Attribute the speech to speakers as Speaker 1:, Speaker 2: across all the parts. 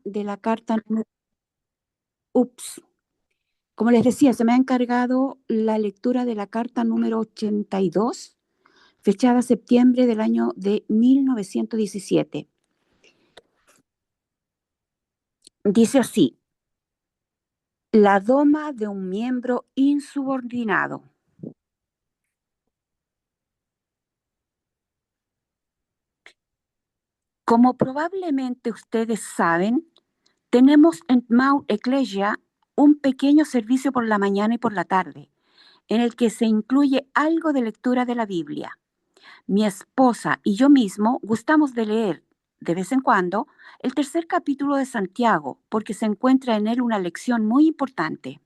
Speaker 1: de la carta número... Ups, como les decía, se me ha encargado la lectura de la carta número 82, fechada septiembre del año de 1917. Dice así: la doma de un miembro insubordinado. Como probablemente ustedes saben, tenemos en Mount Ecclesia un pequeño servicio por la mañana y por la tarde, en el que se incluye algo de lectura de la Biblia. Mi esposa y yo mismo gustamos de leer, de vez en cuando, el tercer capítulo de Santiago, porque se encuentra en él una lección muy importante.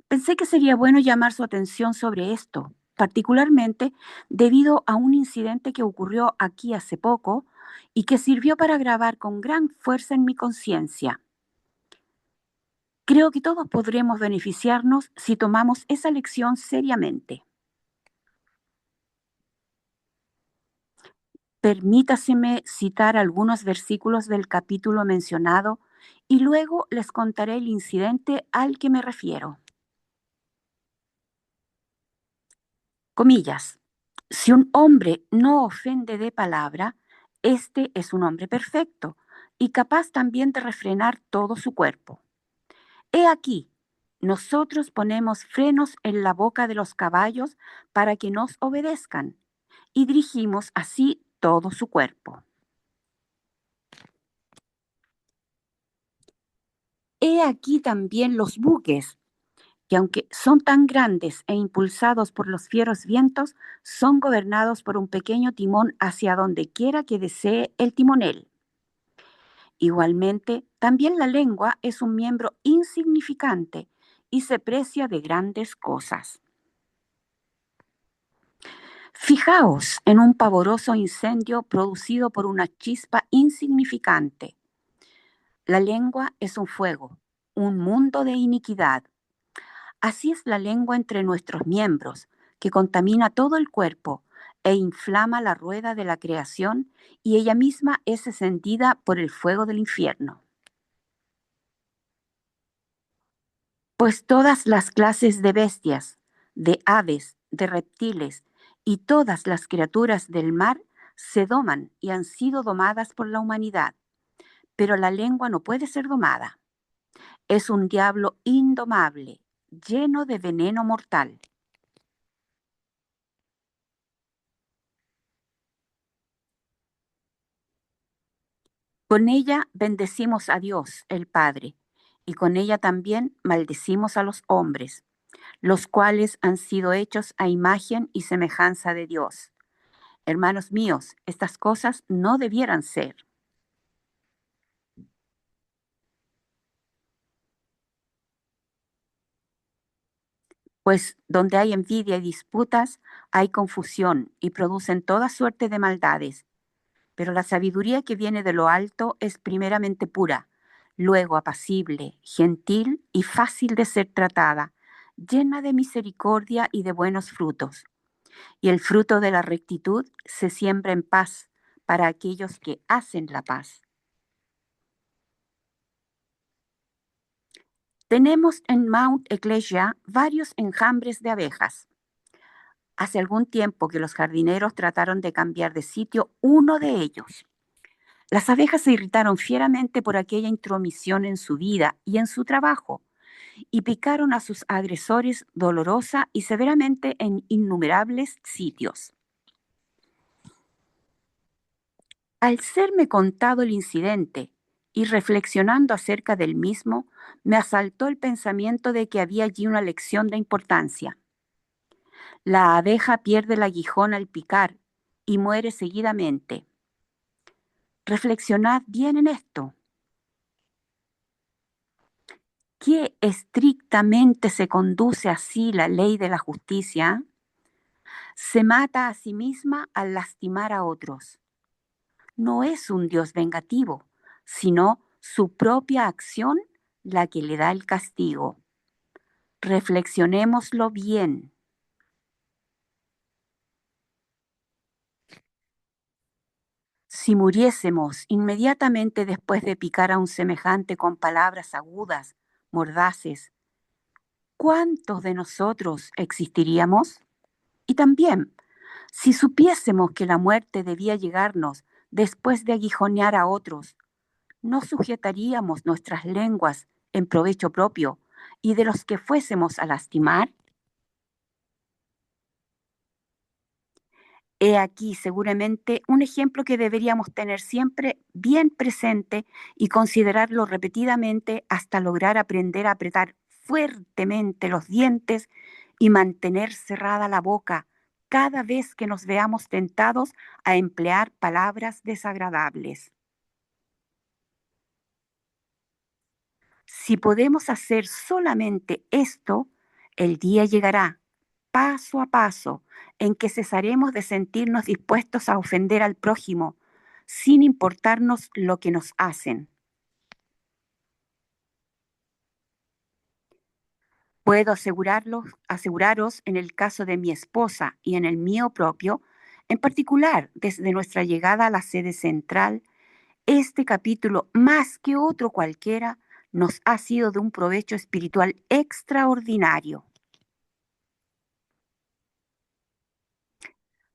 Speaker 1: Pensé que sería bueno llamar su atención sobre esto, particularmente debido a un incidente que ocurrió aquí hace poco y que sirvió para grabar con gran fuerza en mi conciencia. Creo que todos podremos beneficiarnos si tomamos esa lección seriamente. Permítaseme citar algunos versículos del capítulo mencionado y luego les contaré el incidente al que me refiero. Comillas. Si un hombre no ofende de palabra, este es un hombre perfecto y capaz también de refrenar todo su cuerpo. He aquí, nosotros ponemos frenos en la boca de los caballos para que nos obedezcan y dirigimos así todo su cuerpo. He aquí también los buques, que aunque son tan grandes e impulsados por los fieros vientos, son gobernados por un pequeño timón hacia donde quiera que desee el timonel. Igualmente, también la lengua es un miembro insignificante y se precia de grandes cosas. Fijaos en un pavoroso incendio producido por una chispa insignificante. La lengua es un fuego, un mundo de iniquidad. Así es la lengua entre nuestros miembros, que contamina todo el cuerpo e inflama la rueda de la creación, y ella misma es encendida por el fuego del infierno. Pues todas las clases de bestias, de aves, de reptiles y todas las criaturas del mar se doman y han sido domadas por la humanidad, pero la lengua no puede ser domada. Es un diablo indomable, lleno de veneno mortal. Con ella bendecimos a Dios, el Padre, y con ella también maldecimos a los hombres, los cuales han sido hechos a imagen y semejanza de Dios. Hermanos míos, estas cosas no debieran ser. Pues donde hay envidia y disputas, hay confusión y producen toda suerte de maldades. Pero la sabiduría que viene de lo alto es primeramente pura, luego apacible, gentil y fácil de ser tratada, llena de misericordia y de buenos frutos. Y el fruto de la rectitud se siembra en paz para aquellos que hacen la paz. Tenemos en Mount Ecclesia varios enjambres de abejas. Hace algún tiempo que los jardineros trataron de cambiar de sitio uno de ellos. Las abejas se irritaron fieramente por aquella intromisión en su vida y en su trabajo, y picaron a sus agresores dolorosa y severamente en innumerables sitios. Al serme contado el incidente y reflexionando acerca del mismo, me asaltó el pensamiento de que había allí una lección de importancia. La abeja pierde el aguijón al picar y muere seguidamente. Reflexionad bien en esto. ¿Qué estrictamente se conduce así la ley de la justicia? Se mata a sí misma al lastimar a otros. No es un Dios vengativo, sino su propia acción la que le da el castigo. Reflexionémoslo bien. Si muriésemos inmediatamente después de picar a un semejante con palabras agudas, mordaces, ¿cuántos de nosotros existiríamos? Y también, si supiésemos que la muerte debía llegarnos después de aguijonear a otros, ¿no sujetaríamos nuestras lenguas en provecho propio y de los que fuésemos a lastimar? He aquí seguramente un ejemplo que deberíamos tener siempre bien presente y considerarlo repetidamente hasta lograr aprender a apretar fuertemente los dientes y mantener cerrada la boca cada vez que nos veamos tentados a emplear palabras desagradables. Si podemos hacer solamente esto, el día llegará, paso a paso, en que cesaremos de sentirnos dispuestos a ofender al prójimo, sin importarnos lo que nos hacen. Puedo aseguraros en el caso de mi esposa y en el mío propio, en particular desde nuestra llegada a la sede central, este capítulo, más que otro cualquiera, nos ha sido de un provecho espiritual extraordinario.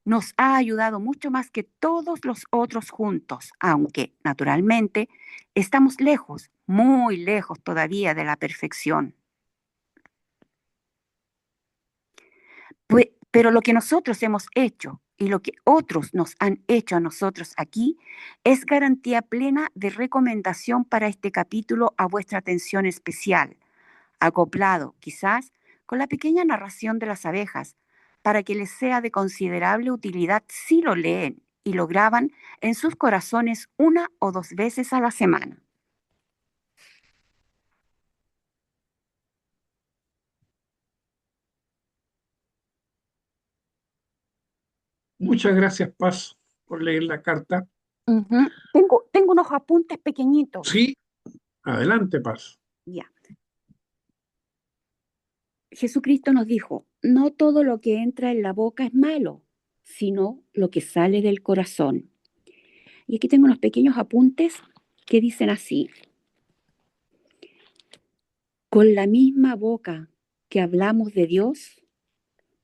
Speaker 1: Nos ha ayudado mucho más que todos los otros juntos, aunque, naturalmente, estamos lejos, muy lejos todavía de la perfección. Pero lo que nosotros hemos hecho y lo que otros nos han hecho a nosotros aquí es garantía plena de recomendación para este capítulo a vuestra atención especial, acoplado, quizás, con la pequeña narración de las abejas, para que les sea de considerable utilidad si lo leen y lo graban en sus corazones una o dos veces a la semana.
Speaker 2: Muchas gracias, Paz, por leer la carta.
Speaker 1: Ujú. Tengo unos apuntes pequeñitos.
Speaker 2: Sí, adelante, Paz.
Speaker 1: Ya. Jesucristo nos dijo, no todo lo que entra en la boca es malo, sino lo que sale del corazón. Y aquí tengo unos pequeños apuntes que dicen así. Con la misma boca que hablamos de Dios,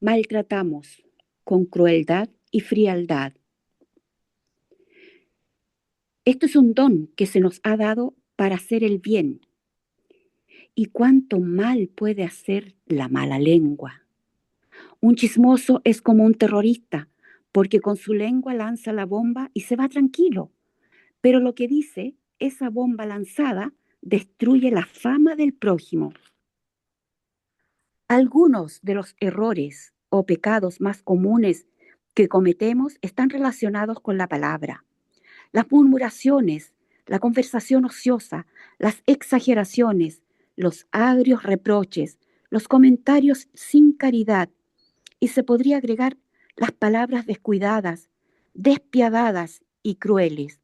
Speaker 1: maltratamos con crueldad y frialdad. Esto es un don que se nos ha dado para hacer el bien. ¿Y cuánto mal puede hacer la mala lengua? Un chismoso es como un terrorista, porque con su lengua lanza la bomba y se va tranquilo. Pero lo que dice, esa bomba lanzada, destruye la fama del prójimo. Algunos de los errores o pecados más comunes que cometemos están relacionados con la palabra. Las murmuraciones, la conversación ociosa, las exageraciones, los agrios reproches, los comentarios sin caridad, y se podría agregar las palabras descuidadas, despiadadas y crueles.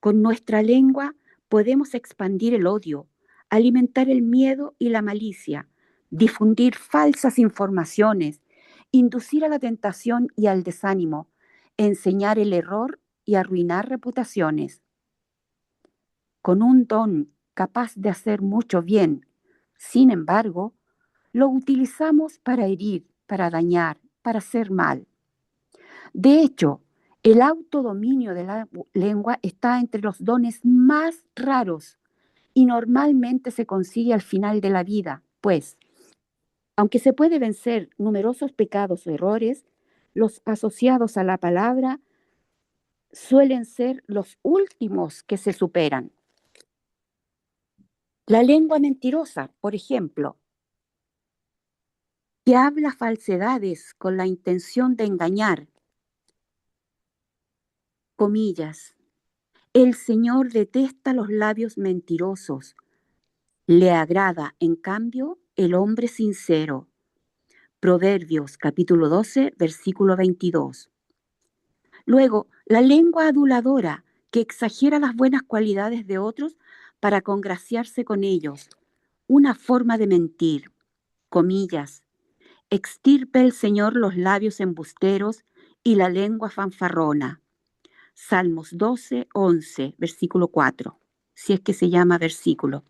Speaker 1: Con nuestra lengua podemos expandir el odio, alimentar el miedo y la malicia, difundir falsas informaciones, inducir a la tentación y al desánimo, enseñar el error y arruinar reputaciones. Con un don capaz de hacer mucho bien, sin embargo, lo utilizamos para herir, para dañar, para hacer mal. De hecho, el autodominio de la lengua está entre los dones más raros y normalmente se consigue al final de la vida, pues, aunque se puede vencer numerosos pecados o errores, los asociados a la palabra suelen ser los últimos que se superan. La lengua mentirosa, por ejemplo, que habla falsedades con la intención de engañar, comillas. El Señor detesta los labios mentirosos. Le agrada, en cambio, el hombre sincero. Proverbios capítulo 12, versículo 22. Luego, la lengua aduladora, que exagera las buenas cualidades de otros para congraciarse con ellos. Una forma de mentir. Comillas. Extirpe el Señor los labios embusteros y la lengua fanfarrona. Salmos 12, 11, versículo 4, si es que se llama versículo.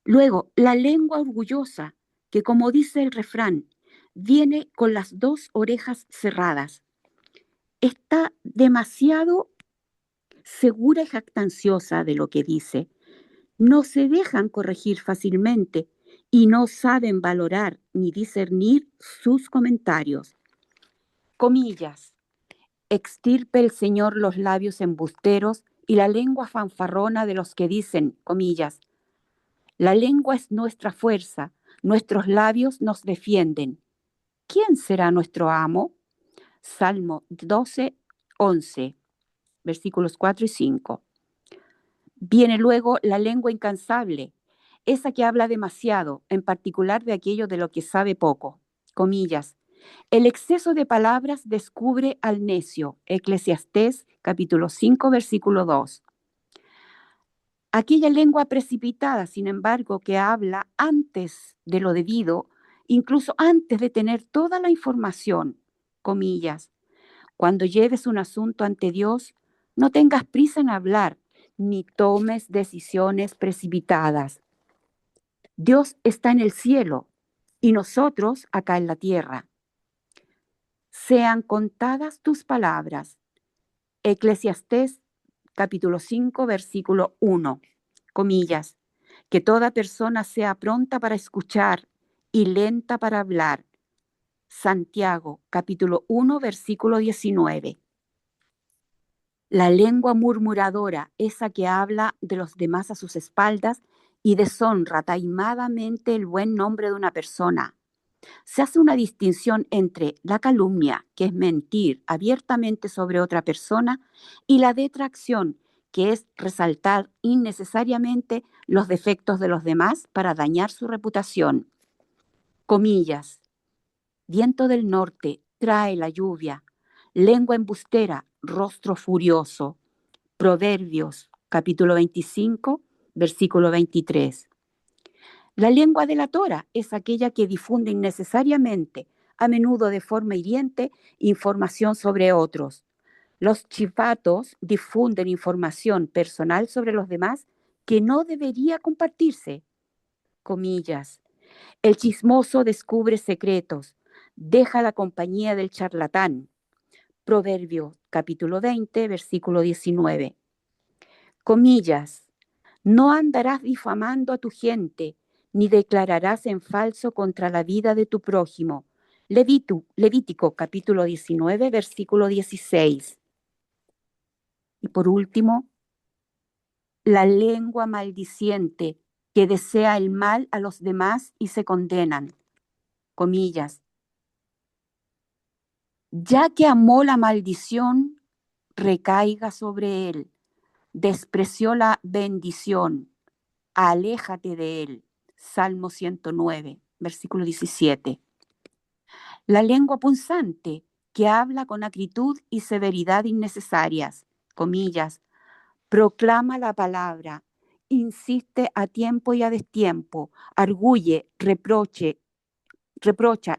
Speaker 1: Luego, la lengua orgullosa, que como dice el refrán, viene con las dos orejas cerradas. Está demasiado segura y jactanciosa de lo que dice. No se dejan corregir fácilmente y no saben valorar ni discernir sus comentarios. Comillas. Extirpe el Señor los labios embusteros y la lengua fanfarrona de los que dicen, comillas, la lengua es nuestra fuerza, nuestros labios nos defienden. ¿Quién será nuestro amo? Salmo 12, 11, versículos 4 y 5. Viene luego la lengua incansable, esa que habla demasiado, en particular de aquello de lo que sabe poco. Comillas. El exceso de palabras descubre al necio. Eclesiastés capítulo 5, versículo 2. Aquella lengua precipitada, sin embargo, que habla antes de lo debido, incluso antes de tener toda la información, comillas. Cuando lleves un asunto ante Dios, no tengas prisa en hablar, ni tomes decisiones precipitadas. Dios está en el cielo y nosotros acá en la tierra. Sean contadas tus palabras. Eclesiastés capítulo 5, versículo 1, comillas, que toda persona sea pronta para escuchar y lenta para hablar. Santiago capítulo 1, versículo 19. La lengua murmuradora, esa que habla de los demás a sus espaldas y deshonra taimadamente el buen nombre de una persona. Se hace una distinción entre la calumnia, que es mentir abiertamente sobre otra persona, y la detracción, que es resaltar innecesariamente los defectos de los demás para dañar su reputación. Comillas. Viento del norte, trae la lluvia. Lengua embustera, rostro furioso. Proverbios, capítulo 25, versículo 23. La lengua delatora es aquella que difunde innecesariamente, a menudo de forma hiriente, información sobre otros. Los chivatos difunden información personal sobre los demás que no debería compartirse. Comillas. El chismoso descubre secretos, deja la compañía del charlatán. Proverbio capítulo 20, versículo 19. Comillas. No andarás difamando a tu gente, ni declararás en falso contra la vida de tu prójimo. Levítico capítulo 19, versículo 16. Y por último, la lengua maldiciente que desea el mal a los demás y se condenan. Comillas. Ya que amó la maldición, recaiga sobre él. Despreció la bendición, aléjate de él. Salmo 109, versículo 17. La lengua punzante, que habla con acritud y severidad innecesarias, comillas, proclama la palabra, insiste a tiempo y a destiempo, arguye, reprocha,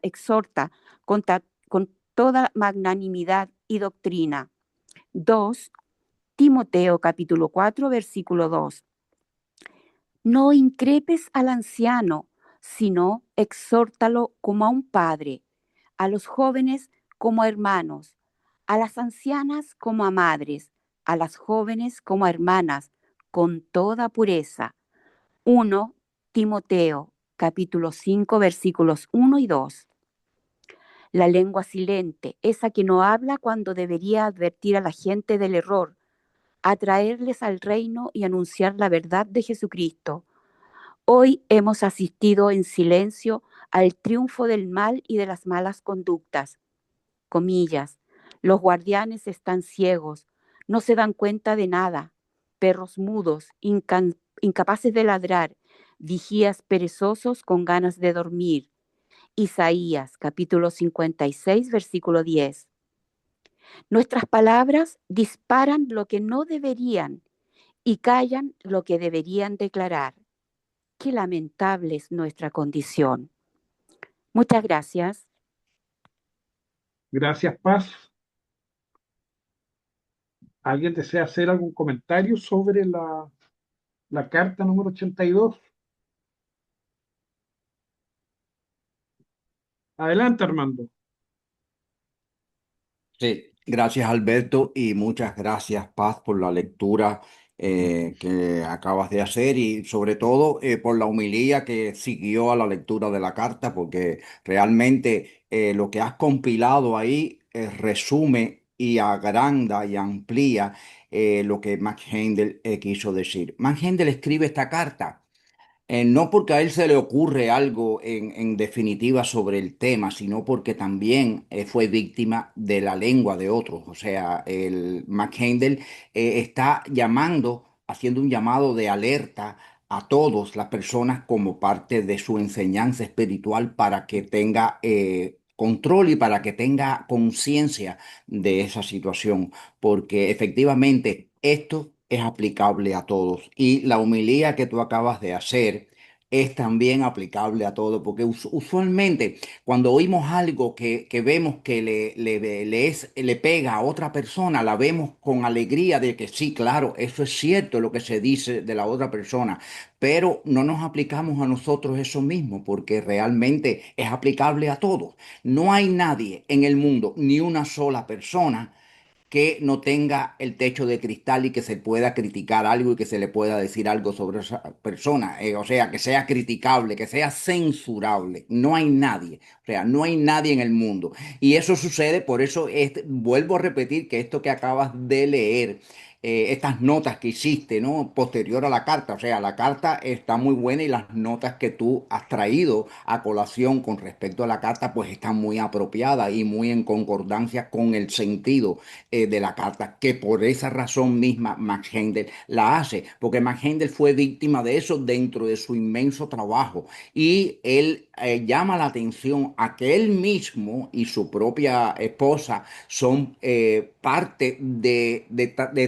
Speaker 1: exhorta con toda magnanimidad y doctrina. 2 Timoteo capítulo 4, versículo 2. No increpes al anciano, sino exhórtalo como a un padre, a los jóvenes como a hermanos, a las ancianas como a madres, a las jóvenes como a hermanas, con toda pureza. 1 Timoteo capítulo 5 versículos 1 y 2. La lengua silente, esa que no habla cuando debería advertir a la gente del error, atraerles al reino y anunciar la verdad de Jesucristo. Hoy hemos asistido en silencio al triunfo del mal y de las malas conductas. Comillas, los guardianes están ciegos, no se dan cuenta de nada, perros mudos, incapaces de ladrar, vigías perezosos con ganas de dormir. Isaías capítulo 56, versículo 10. Nuestras palabras disparan lo que no deberían y callan lo que deberían declarar. Qué lamentable es nuestra condición. Muchas gracias.
Speaker 2: Gracias, Paz. ¿Alguien desea hacer algún comentario sobre la carta número 82? Adelante, Armando.
Speaker 3: Sí, gracias Alberto y muchas gracias Paz por la lectura que acabas de hacer y sobre todo por la humilía que siguió a la lectura de la carta porque realmente lo que has compilado ahí resume y agranda y amplía lo que Max Heindel quiso decir. Max Heindel escribe esta carta no porque a él se le ocurre algo en definitiva sobre el tema, sino porque también fue víctima de la lengua de otros. O sea, el McHendel está llamando, haciendo un llamado de alerta a todas las personas como parte de su enseñanza espiritual para que tenga control y para que tenga conciencia de esa situación, porque efectivamente esto es aplicable a todos. Y la humildad que tú acabas de hacer es también aplicable a todo, porque usualmente cuando oímos algo que vemos que le pega a otra persona, la vemos con alegría de que sí, claro, eso es cierto lo que se dice de la otra persona, pero no nos aplicamos a nosotros eso mismo, porque realmente es aplicable a todos. No hay nadie en el mundo, ni una sola persona que no tenga el techo de cristal y que se pueda criticar algo y que se le pueda decir algo sobre esa persona. O sea, que sea criticable, que sea censurable. No hay nadie. O sea, no hay nadie en el mundo. Y eso sucede, por eso vuelvo a repetir que esto que acabas de leer, estas notas que hiciste, ¿no? Posterior a la carta. O sea, la carta está muy buena y las notas que tú has traído a colación con respecto a la carta, pues están muy apropiadas y muy en concordancia con el sentido de la carta, que por esa razón misma Max Heindel la hace, porque Max Heindel fue víctima de eso dentro de su inmenso trabajo y él llama la atención a que él mismo y su propia esposa son parte de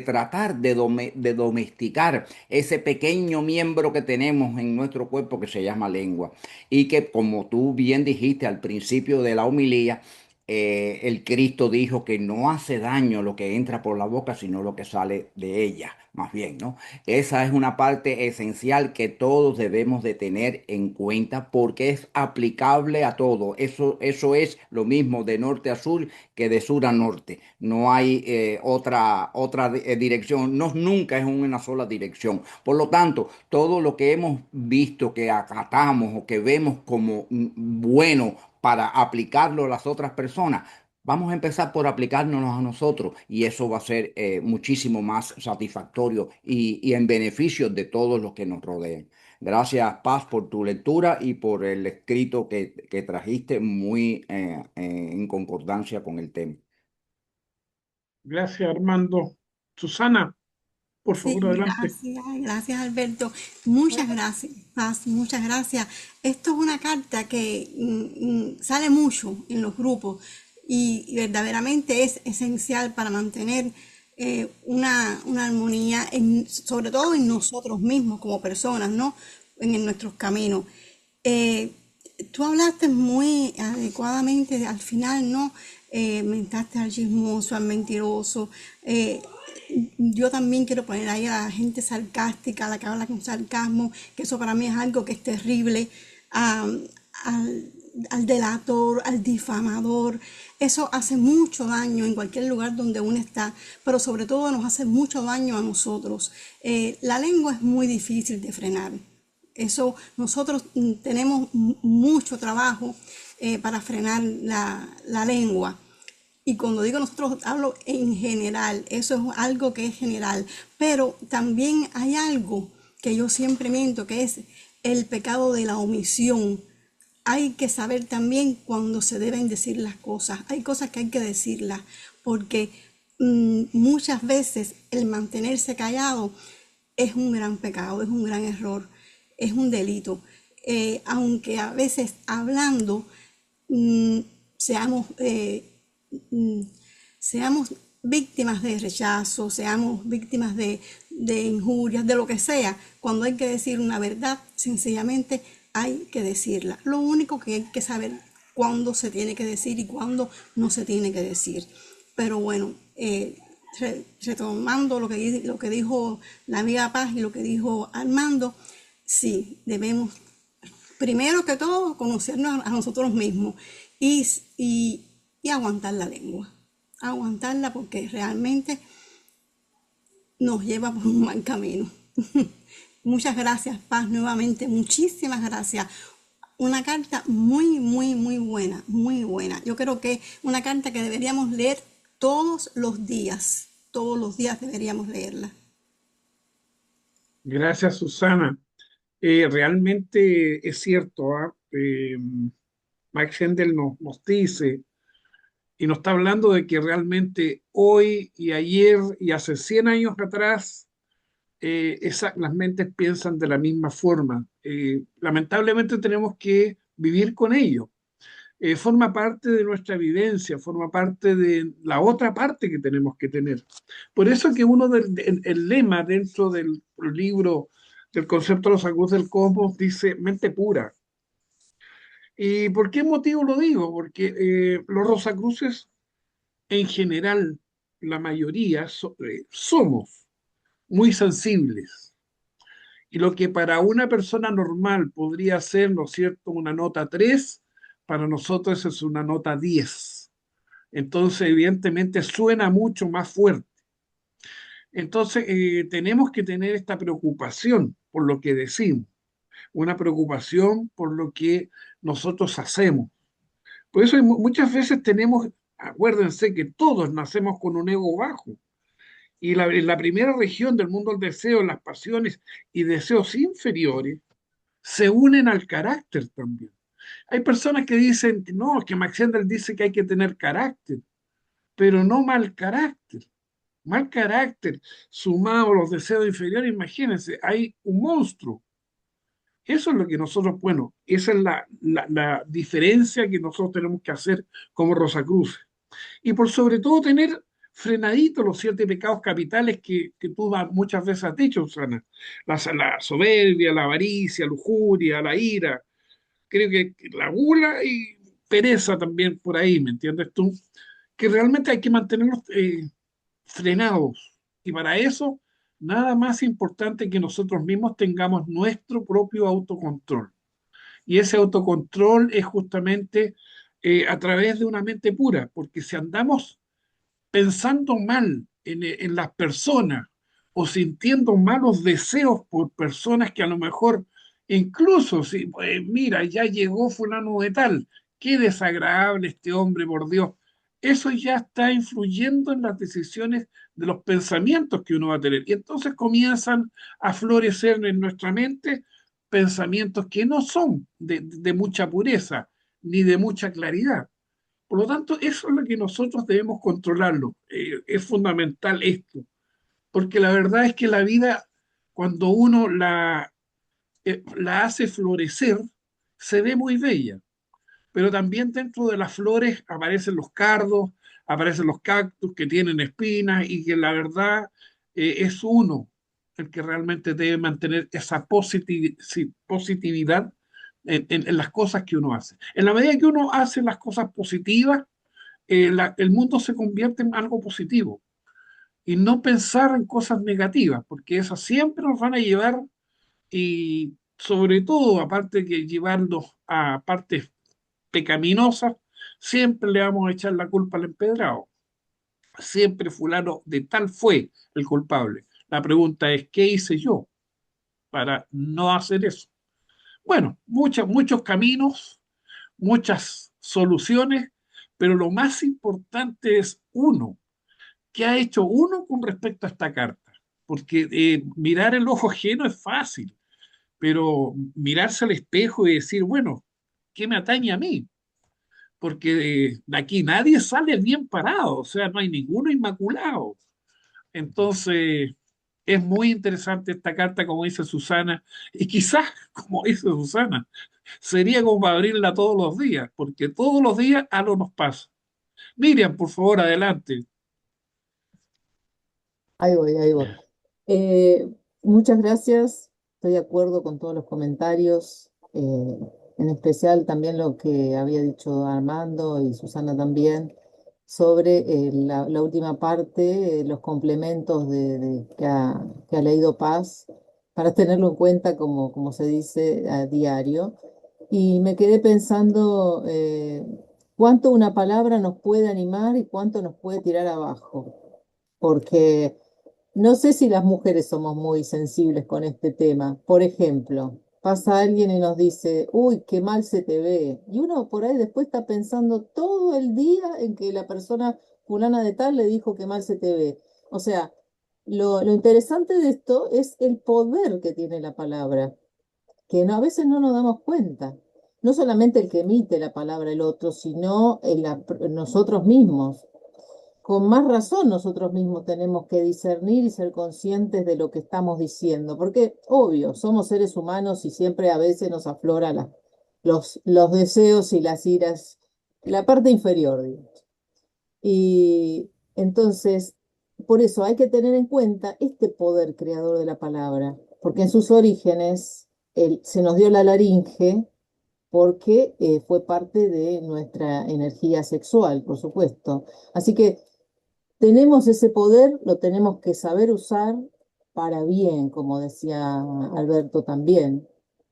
Speaker 3: tratar de domesticar ese pequeño miembro que tenemos en nuestro cuerpo que se llama lengua y que como tú bien dijiste al principio de la homilía, el Cristo dijo que no hace daño lo que entra por la boca, sino lo que sale de ella, más bien, ¿no? Esa es una parte esencial que todos debemos de tener en cuenta porque es aplicable a todo. Eso es lo mismo de norte a sur que de sur a norte. No hay otra dirección, no, nunca es una sola dirección. Por lo tanto, todo lo que hemos visto, que acatamos o que vemos como bueno, para aplicarlo a las otras personas, vamos a empezar por aplicárnoslo a nosotros y eso va a ser muchísimo más satisfactorio y en beneficio de todos los que nos rodean. Gracias, Paz, por tu lectura y por el escrito que trajiste muy en concordancia con el tema.
Speaker 2: Gracias, Armando. Susana, por
Speaker 4: Sí,
Speaker 2: favor, adelante.
Speaker 4: gracias Alberto. Muchas gracias, Paz, muchas gracias. Esto es una carta que sale mucho en los grupos y verdaderamente es esencial para mantener una armonía, sobre todo en nosotros mismos como personas, ¿no? En nuestros caminos. Eh, Tú hablaste muy adecuadamente al final, ¿no? Mentaste al chismoso, al mentiroso. Yo también quiero poner ahí a la gente sarcástica, a la que habla con sarcasmo, que eso para mí es algo que es terrible. Al, al delator, al difamador. Eso hace mucho daño en cualquier lugar donde uno está, pero sobre todo nos hace mucho daño a nosotros. La lengua es muy difícil de frenar. Eso nosotros tenemos mucho trabajo para frenar la lengua. Y cuando digo nosotros, hablo en general, eso es algo que es general. Pero también hay algo que yo siempre miento, que es el pecado de la omisión. Hay que saber también cuando se deben decir las cosas. Hay cosas que hay que decirlas, porque muchas veces el mantenerse callado es un gran pecado, es un gran error, es un delito. Aunque a veces hablando mm, seamos mm, seamos víctimas de rechazo, seamos víctimas de injurias, de lo que sea, cuando hay que decir una verdad, sencillamente hay que decirla. Lo único que hay que saber cuándo se tiene que decir y cuándo no se tiene que decir. Pero bueno, retomando lo que dijo la amiga Paz y lo que dijo Armando, sí, debemos primero que todo conocernos a nosotros mismos y, y aguantar la lengua, aguantarla porque realmente nos lleva por un mal camino. Muchas gracias, Paz, nuevamente, muchísimas gracias. Una carta muy, muy, muy buena, muy buena. Yo creo que una carta que deberíamos leer todos los días deberíamos leerla.
Speaker 2: Gracias, Susana. Realmente es cierto, ¿ah? Max Hendel nos dice y nos está hablando de que realmente hoy y ayer y hace 100 años atrás, las mentes piensan de la misma forma. Lamentablemente tenemos que vivir con ello. Forma parte de nuestra vivencia, forma parte de la otra parte que tenemos que tener. Por eso que el lema dentro del libro del concepto de los agudos del cosmos dice mente pura. ¿Y por qué motivo lo digo? Porque los Rosacruces en general, la mayoría, somos muy sensibles. Y lo que para una persona normal podría ser, ¿no es cierto?, una nota 3, para nosotros es una nota 10. Entonces, evidentemente, suena mucho más fuerte. Entonces, tenemos que tener esta preocupación por lo que decimos, una preocupación por lo que nosotros hacemos. Por eso muchas veces tenemos, acuérdense que todos nacemos con un ego bajo. Y en la primera región del mundo del deseo, las pasiones y deseos inferiores se unen al carácter también. Hay personas que dicen, no, que Max Hendel dice que hay que tener carácter, pero no mal carácter. Mal carácter sumado a los deseos inferiores, imagínense, hay un monstruo. Eso es lo que nosotros, bueno, esa es la diferencia que nosotros tenemos que hacer como Rosacruz. Y por sobre todo tener frenaditos los 7 pecados capitales que tú muchas veces has dicho, Susana. La soberbia, la avaricia, lujuria, la ira, creo que la gula y pereza también por ahí, ¿me entiendes tú? Que realmente hay que mantenerlos frenados. Y para eso, nada más importante que nosotros mismos tengamos nuestro propio autocontrol. Y ese autocontrol es justamente a través de una mente pura, porque si andamos pensando mal en las personas o sintiendo malos deseos por personas que a lo mejor, incluso si, mira, ya llegó fulano de tal, qué desagradable este hombre, por Dios, eso ya está influyendo en las decisiones de los pensamientos que uno va a tener. Y entonces comienzan a florecer en nuestra mente pensamientos que no son de mucha pureza ni de mucha claridad. Por lo tanto, eso es lo que nosotros debemos controlarlo. Es fundamental esto, porque la verdad es que la vida, cuando uno la hace florecer, se ve muy bella, pero también dentro de las flores aparecen los cardos, aparecen los cactus que tienen espinas y que la verdad es uno el que realmente debe mantener esa positividad en las cosas que uno hace. En la medida que uno hace las cosas positivas, el mundo se convierte en algo positivo y no pensar en cosas negativas, porque esas siempre nos van a llevar y sobre todo, aparte de que llevarnos a partes pecaminosas, siempre le vamos a echar la culpa al empedrado. Siempre fulano de tal fue el culpable. La pregunta es, ¿qué hice yo para no hacer eso? Bueno, muchos caminos, muchas soluciones, pero lo más importante es uno. ¿Qué ha hecho uno con respecto a esta carta? Porque mirar el ojo ajeno es fácil, pero mirarse al espejo y decir, bueno, ¿qué me atañe a mí? Porque de aquí nadie sale bien parado, o sea, no hay ninguno inmaculado. Entonces, es muy interesante esta carta, como dice Susana, y quizás, como dice Susana, sería como para abrirla todos los días, porque todos los días algo nos pasa. Miriam, por favor, adelante.
Speaker 5: Ahí voy, ahí voy. Muchas gracias. Estoy de acuerdo con todos los comentarios, en especial también lo que había dicho Armando y Susana también. sobre la última parte, los complementos que ha leído Paz, para tenerlo en cuenta, como se dice, a diario. Y me quedé pensando cuánto una palabra nos puede animar y cuánto nos puede tirar abajo, porque no sé si las mujeres somos muy sensibles con este tema. Por ejemplo, pasa alguien y nos dice, uy, qué mal se te ve. Y uno por ahí después está pensando todo el día en que la persona fulana de tal le dijo que mal se te ve. O sea, lo interesante de esto es el poder que tiene la palabra, que no, a veces no nos damos cuenta. No solamente el que emite la palabra el otro, sino nosotros mismos. Con más razón nosotros mismos tenemos que discernir y ser conscientes de lo que estamos diciendo, porque obvio, somos seres humanos y siempre a veces nos aflora los deseos y las iras, la parte inferior, digamos. Y entonces, por eso hay que tener en cuenta este poder creador de la palabra, porque en sus orígenes se nos dio la laringe porque fue parte de nuestra energía sexual, por supuesto. Así que tenemos ese poder, lo tenemos que saber usar para bien, como decía Alberto también,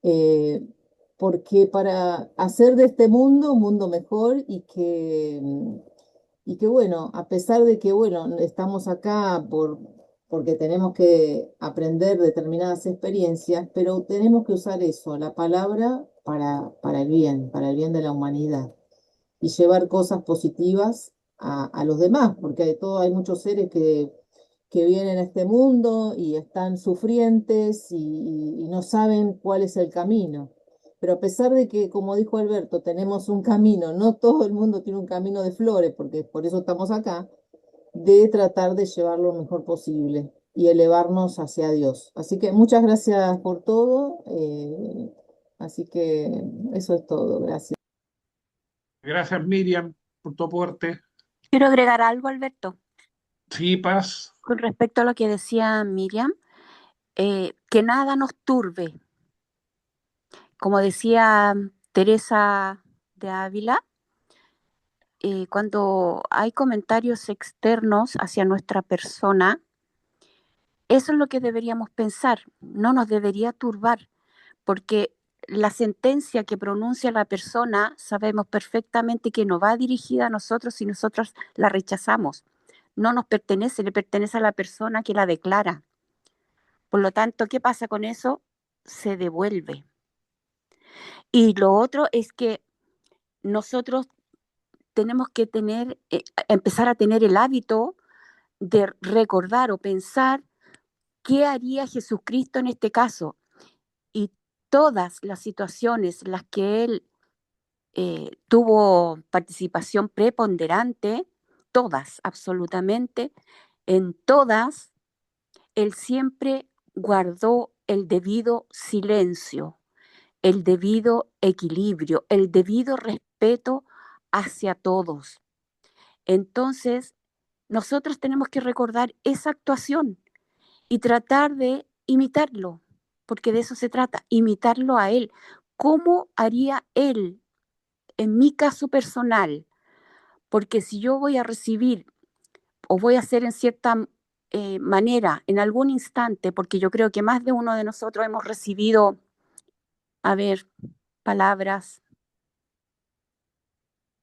Speaker 5: eh, porque para hacer de este mundo un mundo mejor y que bueno, a pesar de que bueno, estamos acá porque tenemos que aprender determinadas experiencias, pero tenemos que usar eso, la palabra, para el bien de la humanidad y llevar cosas positivas a los demás, porque hay muchos seres que vienen a este mundo y están sufrientes y no saben cuál es el camino. Pero a pesar de que, como dijo Alberto, tenemos un camino, no todo el mundo tiene un camino de flores, porque por eso estamos acá, de tratar de llevarlo lo mejor posible y elevarnos hacia Dios. Así que muchas gracias por todo. Así que eso es todo. Gracias.
Speaker 2: Gracias, Miriam, por tu aporte.
Speaker 1: Quiero agregar algo, Alberto,
Speaker 2: Sí, Paz.
Speaker 1: con respecto a lo que decía Miriam, que nada nos turbe. Como decía Teresa de Ávila, cuando hay comentarios externos hacia nuestra persona, eso es lo que deberíamos pensar, no nos debería turbar, porque la sentencia que pronuncia la persona sabemos perfectamente que no va dirigida a nosotros si nosotros la rechazamos. No nos pertenece, le pertenece a la persona que la declara. Por lo tanto, ¿qué pasa con eso? Se devuelve. Y lo otro es que nosotros tenemos que empezar a tener el hábito de recordar o pensar qué haría Jesucristo en este caso. Y todas las situaciones en las que él tuvo participación preponderante, todas, absolutamente, en todas, él siempre guardó el debido silencio, el debido equilibrio, el debido respeto hacia todos. Entonces, nosotros tenemos que recordar esa actuación y tratar de imitarlo, porque de eso se trata, imitarlo a él. ¿Cómo haría él en mi caso personal? Porque si yo voy a recibir o voy a hacer en cierta manera, en algún instante, porque yo creo que más de uno de nosotros hemos recibido, a ver, palabras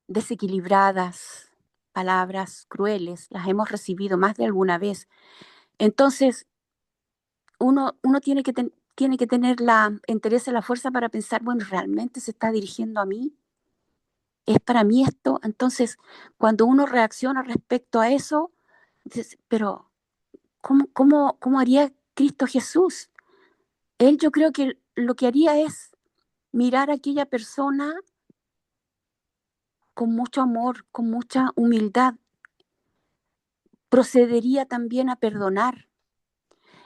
Speaker 1: desequilibradas, palabras crueles, las hemos recibido más de alguna vez. Entonces, uno tiene que tener la interés y la fuerza para pensar, bueno, ¿realmente se está dirigiendo a mí? ¿Es para mí esto? Entonces, cuando uno reacciona respecto a eso, dices, pero ¿cómo haría Cristo Jesús? Él yo creo que lo que haría es mirar a aquella persona con mucho amor, con mucha humildad. Procedería también a perdonar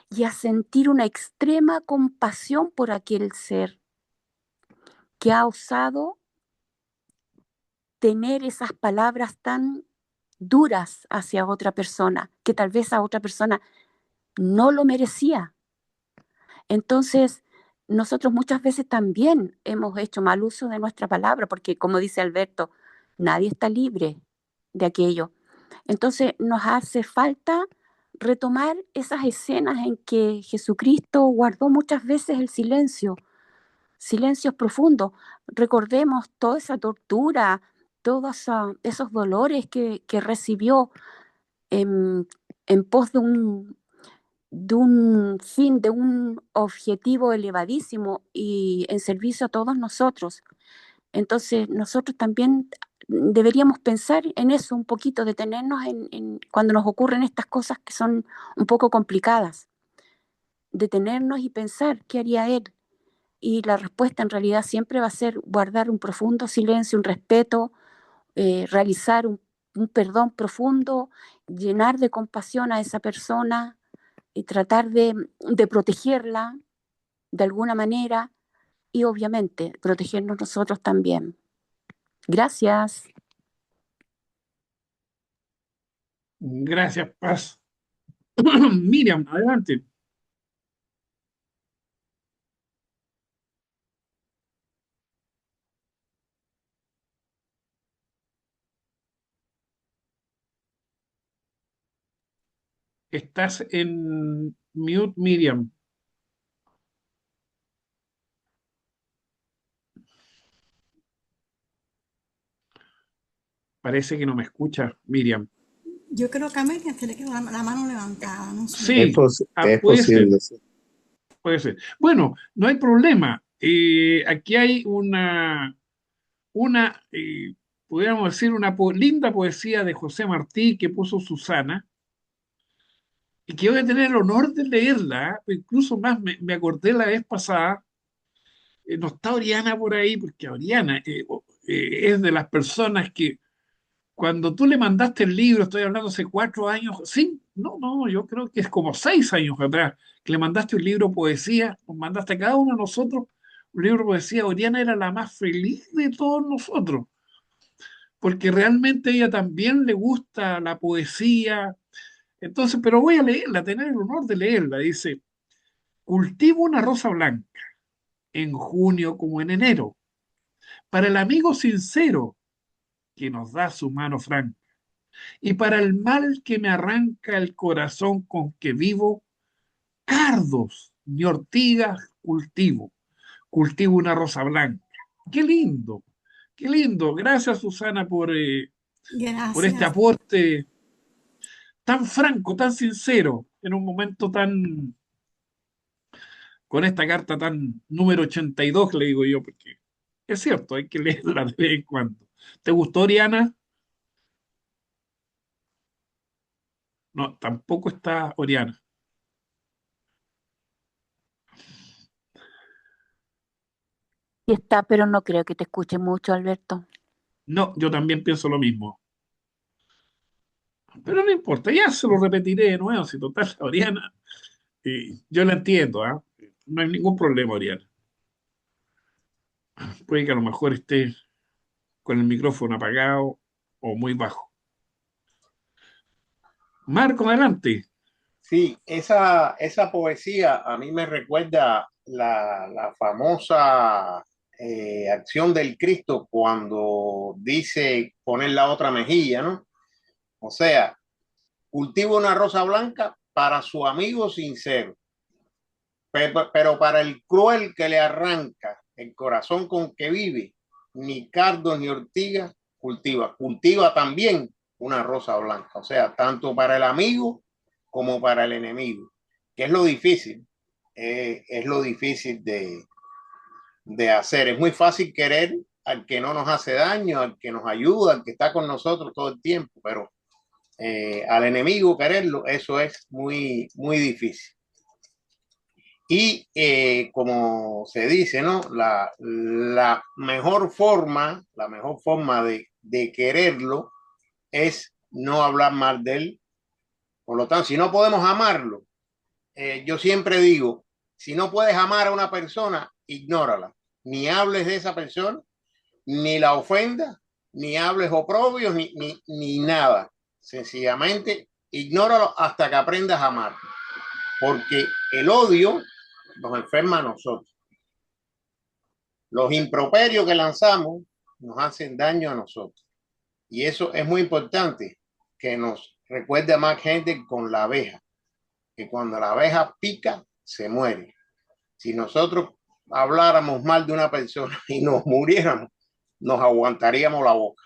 Speaker 1: y a sentir una extrema compasión por aquel ser que ha osado tener esas palabras tan duras hacia otra persona, que tal vez a otra persona no lo merecía. Entonces, nosotros muchas veces también hemos hecho mal uso de nuestra palabra, porque como dice Alberto, nadie está libre. de aquello. Entonces nos hace falta retomar esas escenas en que Jesucristo guardó muchas veces el silencio, silencios profundos. Recordemos toda esa tortura, todos esos dolores que recibió en, en pos de un fin, de un objetivo elevadísimo y en servicio a todos nosotros. Entonces, nosotros también deberíamos pensar en eso un poquito, detenernos cuando nos ocurren estas cosas que son un poco complicadas, detenernos y pensar qué haría él. Y la respuesta en realidad siempre va a ser guardar un profundo silencio, un respeto, realizar un perdón profundo, llenar de compasión a esa persona y tratar de protegerla de alguna manera y obviamente protegernos nosotros también. Gracias.
Speaker 2: Gracias, Paz. Miriam, adelante. Estás en mute, Miriam. Parece que no me escucha, Miriam.
Speaker 4: Yo creo que a Amelia se le quedó la mano levantada, no sé.
Speaker 2: Sí,
Speaker 6: Es
Speaker 2: puede ser,
Speaker 6: posible, sí.
Speaker 2: puede ser. Bueno, no hay problema. Aquí hay podríamos decir, una linda poesía de José Martí que puso Susana y que voy a tener el honor de leerla. Incluso más me acordé la vez pasada. No está Oriana por ahí, porque Oriana es de las personas que cuando tú le mandaste el libro, estoy hablando hace 4 años, sí, no, yo creo que es como 6 años atrás, que le mandaste un libro de poesía, nos mandaste a cada uno de nosotros un libro de poesía. Oriana era la más feliz de todos nosotros, porque realmente a ella también le gusta la poesía. Entonces, pero voy a leerla, tener el honor de leerla. Dice: cultivo una rosa blanca en junio como en enero, para el amigo sincero que nos da su mano franca, y para el mal que me arranca el corazón con que vivo, cardos ni ortigas cultivo, cultivo una rosa blanca. Qué lindo, qué lindo. Gracias, Susana, por este
Speaker 4: Gracias.
Speaker 2: aporte tan franco, tan sincero, en un momento tan, con esta carta tan número 82, le digo yo, porque es cierto, hay que leerla de vez en cuando. ¿Te gustó, Oriana? No, tampoco está Oriana.
Speaker 1: Sí está, pero no creo que te escuche mucho, Alberto.
Speaker 2: No, yo también pienso lo mismo. Pero no importa, ya se lo repetiré de nuevo, si total, Oriana, yo la entiendo, ¿ah? No hay ningún problema, Oriana. Puede que a lo mejor esté con el micrófono apagado o muy bajo. Marco, adelante.
Speaker 6: Sí, esa poesía a mí me recuerda la famosa acción del Cristo cuando dice poner la otra mejilla, ¿no? O sea, cultiva una rosa blanca para su amigo sincero, pero para el cruel que le arranca el corazón con que vive, ni cardo ni ortiga cultiva también una rosa blanca. O sea, tanto para el amigo como para el enemigo, que es lo difícil, es lo difícil de hacer. Es muy fácil querer al que no nos hace daño, al que nos ayuda, al que está con nosotros todo el tiempo, pero al enemigo quererlo, eso es muy, muy difícil. Y como se dice, ¿no? La mejor forma de quererlo es no hablar mal de él. Por lo tanto, si no podemos amarlo, yo siempre digo, si no puedes amar a una persona, ignórala. Ni hables de esa persona, ni la ofendas, ni hables oprobios, ni nada. Sencillamente, ignóralo hasta que aprendas a amar. Porque el odio nos enferma a nosotros. Los improperios que lanzamos nos hacen daño a nosotros. Y eso es muy importante, que nos recuerde a más gente con la abeja, que cuando la abeja pica, se muere. Si nosotros habláramos mal de una persona y nos muriéramos, nos aguantaríamos la boca.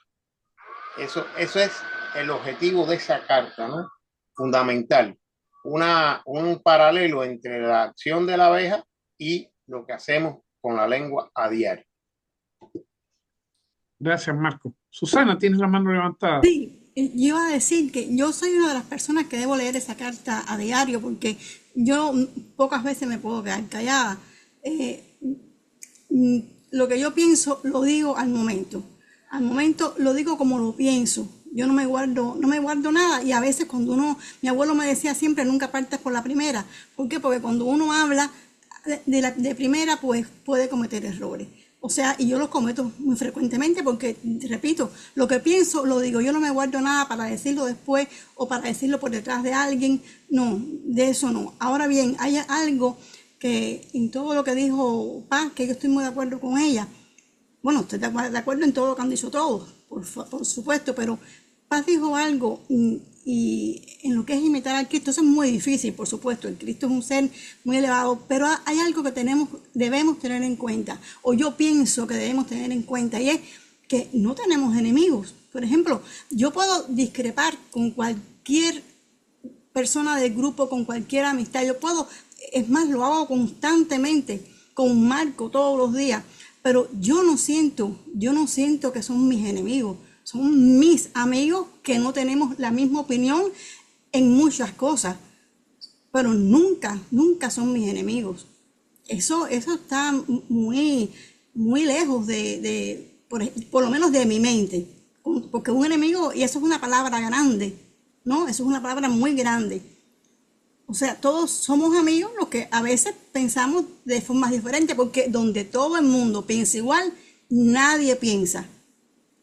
Speaker 6: Eso es el objetivo de esa carta, ¿no? Fundamental. Un paralelo entre la acción de la abeja y lo que hacemos con la lengua a diario.
Speaker 2: Gracias, Marco. Susana, tienes la mano levantada.
Speaker 4: Sí, yo iba a decir que yo soy una de las personas que debo leer esa carta a diario porque yo pocas veces me puedo quedar callada. Lo que yo pienso lo digo al momento. Al momento lo digo como lo pienso. Yo no me guardo nada. Y a veces cuando mi abuelo me decía siempre, nunca partas por la primera. ¿Por qué? Porque cuando uno habla de primera, pues puede cometer errores. O sea, y yo los cometo muy frecuentemente porque, repito, lo que pienso lo digo. Yo no me guardo nada para decirlo después o para decirlo por detrás de alguien. No, de eso no. Ahora bien, hay algo que en todo lo que dijo Paz, que yo estoy muy de acuerdo con ella. Bueno, estoy de acuerdo en todo lo que han dicho todos, por supuesto, pero Paz dijo algo y en lo que es imitar al Cristo, eso es muy difícil, por supuesto. El Cristo es un ser muy elevado, pero hay algo que debemos tener en cuenta, o yo pienso que debemos tener en cuenta, y es que no tenemos enemigos. Por ejemplo, yo puedo discrepar con cualquier persona del grupo, con cualquier amistad, es más, lo hago constantemente con Marco todos los días, pero yo no siento que son mis enemigos. Son mis amigos que no tenemos la misma opinión en muchas cosas, pero nunca son mis enemigos. Eso está muy, muy lejos por lo menos de mi mente, porque un enemigo, y eso es una palabra grande, ¿no? Eso es una palabra muy grande. O sea, todos somos amigos, los que a veces pensamos de formas diferentes, porque donde todo el mundo piensa igual, nadie piensa.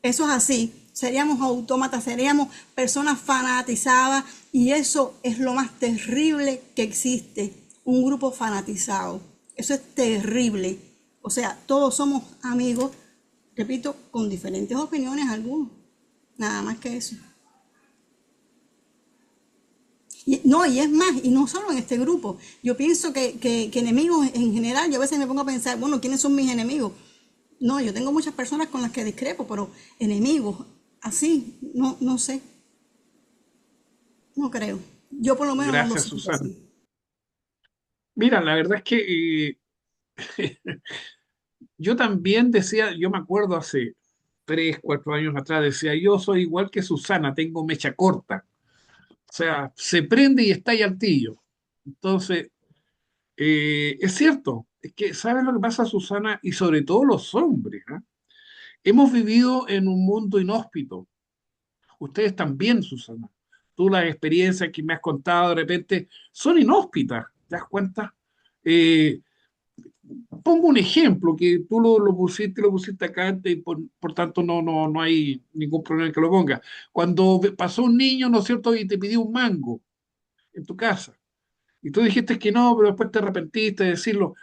Speaker 4: Eso es así, seríamos autómatas, seríamos personas fanatizadas, y eso es lo más terrible que existe, un grupo fanatizado. Eso es terrible. O sea, todos somos amigos, repito, con diferentes opiniones algunos, nada más que eso. Y es más, y no solo en este grupo. Yo pienso que enemigos en general, yo a veces me pongo a pensar, bueno, ¿quiénes son mis enemigos? No, yo tengo muchas personas con las que discrepo, pero enemigos, así, no sé. No creo. Yo por lo menos no lo
Speaker 2: Gracias,
Speaker 4: siento
Speaker 2: Susana.
Speaker 4: así.
Speaker 2: Mira, la verdad es que yo también decía, yo me acuerdo hace 3, 4 años atrás, decía, yo soy igual que Susana, tengo mecha corta. O sea, se prende y estalla al tillo. Entonces, es cierto, es que ¿sabes lo que pasa, Susana? Y sobre todo los hombres, ¿ah? Hemos vivido en un mundo inhóspito. Ustedes también, Susana. Tú las experiencias que me has contado de repente son inhóspitas, ¿te das cuenta? Eh, Pongo un ejemplo que tú lo pusiste acá y por tanto no hay ningún problema en que lo ponga. Cuando pasó un niño, ¿no es cierto?, y te pidió un mango en tu casa y tú dijiste que no, pero después te arrepentiste de decirlo.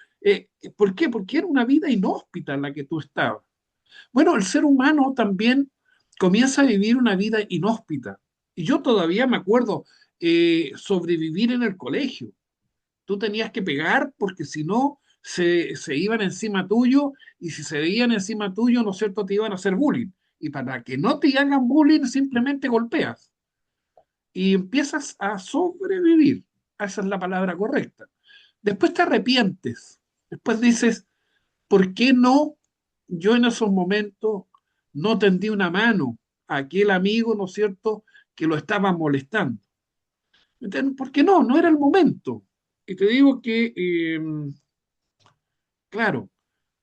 Speaker 2: ¿Por qué? Porque era una vida inhóspita en la que tú estabas. Bueno, el ser humano también comienza a vivir una vida inhóspita. Y yo todavía me acuerdo sobrevivir en el colegio. Tú tenías que pegar porque si no se iban encima tuyo y si se veían encima tuyo, ¿no es cierto?, te iban a hacer bullying. Y para que no te hagan bullying, simplemente golpeas y empiezas a sobrevivir. Esa es la palabra correcta. Después te arrepientes. Después dices, ¿por qué no? Yo en esos momentos no tendí una mano a aquel amigo, ¿no es cierto?, que lo estaba molestando. ¿Entiendes? ¿Por qué no? No era el momento. Y te digo que, claro,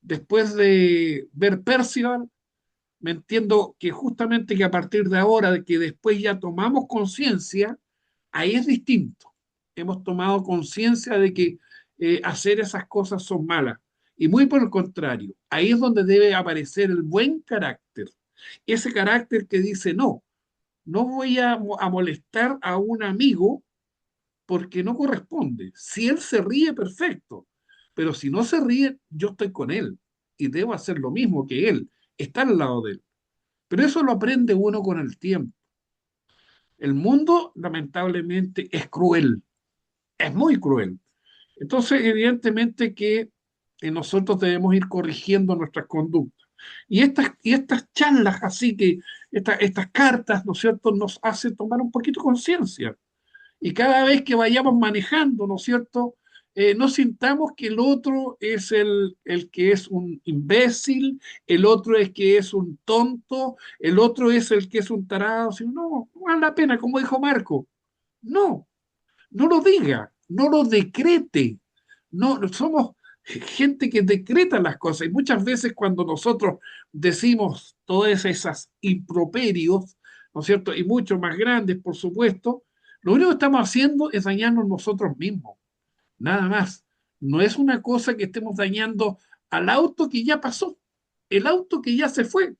Speaker 2: después de ver Percival, me entiendo que justamente que a partir de ahora, de que después ya tomamos conciencia, ahí es distinto. Hemos tomado conciencia de que hacer esas cosas son malas. Y muy por el contrario, ahí es donde debe aparecer el buen carácter. Ese carácter que dice, no voy a molestar a un amigo porque no corresponde. Si él se ríe, perfecto. Pero si no se ríe, yo estoy con él y debo hacer lo mismo que él, estar al lado de él. Pero eso lo aprende uno con el tiempo. El mundo, lamentablemente, es cruel, es muy cruel. Entonces, evidentemente que nosotros debemos ir corrigiendo nuestras conductas. Y estas charlas, así que estas cartas, ¿no es cierto?, nos hacen tomar un poquito conciencia. Y cada vez que vayamos manejando, ¿no es cierto?, no sintamos que el otro es el que es un imbécil, el otro es que es un tonto, el otro es el que es un tarado, sino, no, no vale la pena, como dijo Marco, no, no lo diga, no lo decrete. No, somos gente que decreta las cosas y muchas veces cuando nosotros decimos todas esas improperios, ¿no es cierto? Y mucho más grandes, por supuesto, lo único que estamos haciendo es dañarnos nosotros mismos, nada más. No es una cosa que estemos dañando al auto que ya pasó, el auto que ya se fue,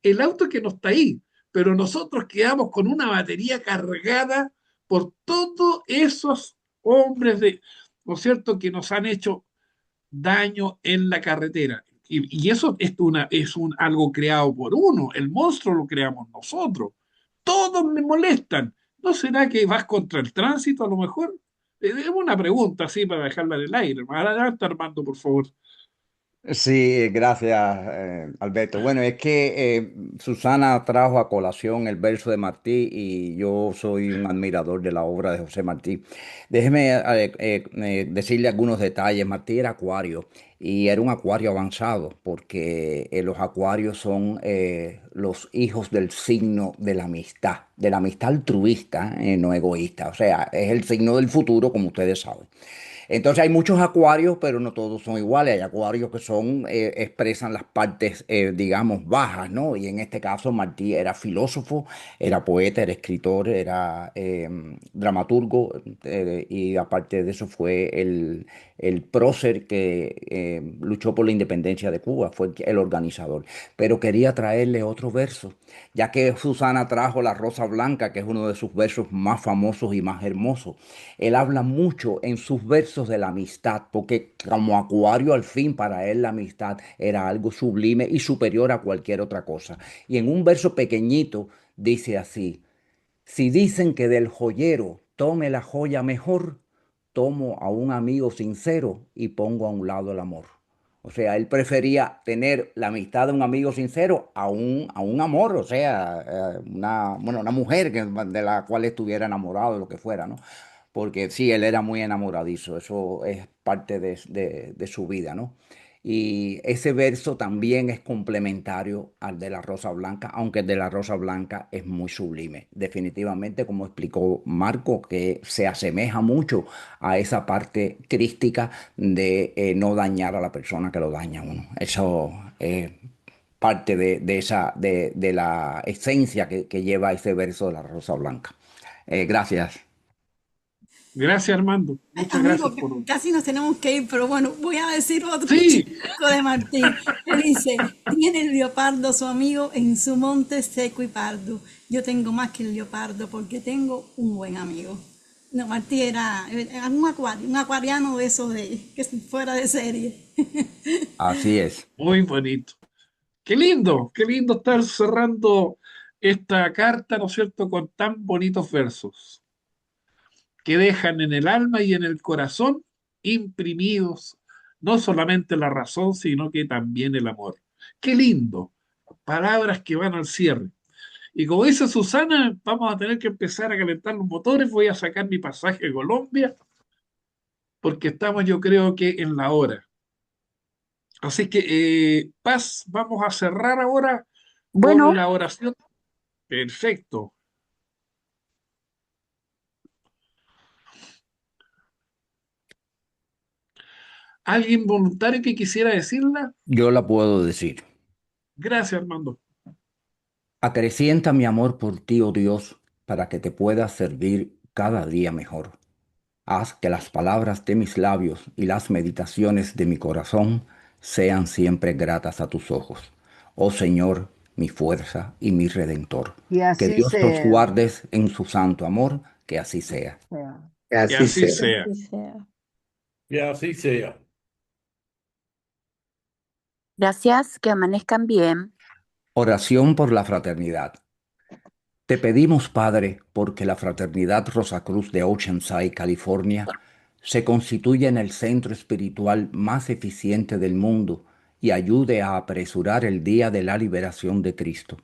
Speaker 2: el auto que no está ahí, pero nosotros quedamos con una batería cargada por todos esos hombres ¿no es cierto?, que nos han hecho daño en la carretera. Y eso algo creado por uno, el monstruo lo creamos nosotros. Todos me molestan. ¿No será que vas contra el tránsito a lo mejor? Es una pregunta así para dejarla en el aire. Adelante, Armando, por favor.
Speaker 3: Sí, gracias, Alberto. Bueno, es que Susana trajo a colación el verso de Martí y yo soy un admirador de la obra de José Martí. Déjeme decirle algunos detalles. Martí era acuario y era un acuario avanzado porque los acuarios son los hijos del signo de la amistad altruista, no egoísta. O sea, es el signo del futuro, como ustedes saben. Entonces hay muchos acuarios, pero no todos son iguales. Hay acuarios que expresan las partes, digamos, bajas, ¿no? Y en este caso Martí era filósofo, era poeta, era escritor, era dramaturgo, y aparte de eso fue el prócer que luchó por la independencia de Cuba, fue el organizador. Pero quería traerle otro verso, ya que Susana trajo La Rosa Blanca, que es uno de sus versos más famosos y más hermosos. Él habla mucho en sus versos de la amistad, porque como acuario al fin para él la amistad era algo sublime y superior a cualquier otra cosa. Y en un verso pequeñito dice así: si dicen que del joyero tome la joya mejor, tomo a un amigo sincero y pongo a un lado el amor. O sea, él prefería tener la amistad de un amigo sincero a un amor, o sea, una mujer de la cual estuviera enamorado, lo que fuera, ¿no? Porque sí, él era muy enamoradizo, eso es parte de su vida, ¿no? Y ese verso también es complementario al de la Rosa Blanca, aunque el de la Rosa Blanca es muy sublime. Definitivamente, como explicó Marco, que se asemeja mucho a esa parte crística de no dañar a la persona que lo daña a uno. Eso es parte de la esencia que lleva ese verso de la Rosa Blanca. Gracias.
Speaker 2: Gracias, Armando. Muchas
Speaker 4: Amigo,
Speaker 2: gracias por...
Speaker 4: casi nos tenemos que ir, pero bueno, voy a decir otro
Speaker 2: Sí,
Speaker 4: chico de Martín. Él dice, tiene el leopardo su amigo en su monte seco y pardo. Yo tengo más que el leopardo porque tengo un buen amigo. No, Martín era un acuariano de esos que fuera de serie.
Speaker 3: Así es.
Speaker 2: muy bonito. Qué lindo estar cerrando esta carta, ¿no es cierto?, con tan bonitos versos que dejan en el alma y en el corazón imprimidos no solamente la razón, sino que también el amor. Qué lindo. Palabras que van al cierre. Y como dice Susana, vamos a tener que empezar a calentar los motores. Voy a sacar mi pasaje a Colombia porque estamos, yo creo que en la hora. Así que, Paz, vamos a cerrar ahora con
Speaker 1: Bueno,
Speaker 2: la oración. Perfecto. ¿Alguien voluntario que quisiera decirla?
Speaker 3: Yo la puedo decir.
Speaker 2: Gracias, Armando.
Speaker 3: Acrecienta mi amor por ti, oh Dios, para que te pueda servir cada día mejor. Haz que las palabras de mis labios y las meditaciones de mi corazón sean siempre gratas a tus ojos. Oh Señor, mi fuerza y mi redentor.
Speaker 7: Y
Speaker 3: Que
Speaker 7: así
Speaker 3: Dios nos
Speaker 7: sea.
Speaker 3: guardes en su santo amor, que así sea.
Speaker 7: sea.
Speaker 6: Que
Speaker 2: Que
Speaker 6: así
Speaker 2: así
Speaker 6: sea.
Speaker 2: sea.
Speaker 7: Así sea.
Speaker 8: Y así sea.
Speaker 1: gracias, que amanezcan bien.
Speaker 3: Oración por la fraternidad. Te pedimos, Padre, porque la Fraternidad Rosacruz de Oceanside, California, se constituya en el centro espiritual más eficiente del mundo y ayude a apresurar el día de la liberación de Cristo.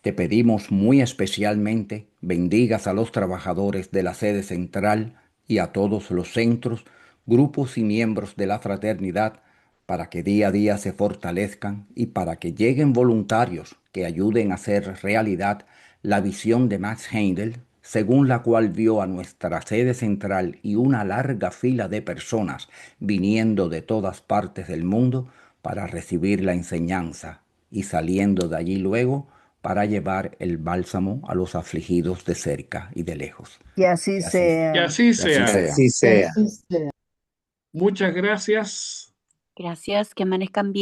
Speaker 3: Te pedimos muy especialmente bendigas a los trabajadores de la sede central y a todos los centros, grupos y miembros de la fraternidad para que día a día se fortalezcan y para que lleguen voluntarios que ayuden a hacer realidad la visión de Max Heindel, según la cual vio a nuestra sede central y una larga fila de personas viniendo de todas partes del mundo para recibir la enseñanza y saliendo de allí luego para llevar el bálsamo a los afligidos de cerca y de lejos.
Speaker 7: Que así
Speaker 3: Que así,
Speaker 7: sea.
Speaker 2: Que así
Speaker 3: que así
Speaker 2: sea.
Speaker 3: sea.
Speaker 6: Así sea.
Speaker 5: Así sea.
Speaker 2: Muchas gracias.
Speaker 1: Gracias, que amanezcan bien.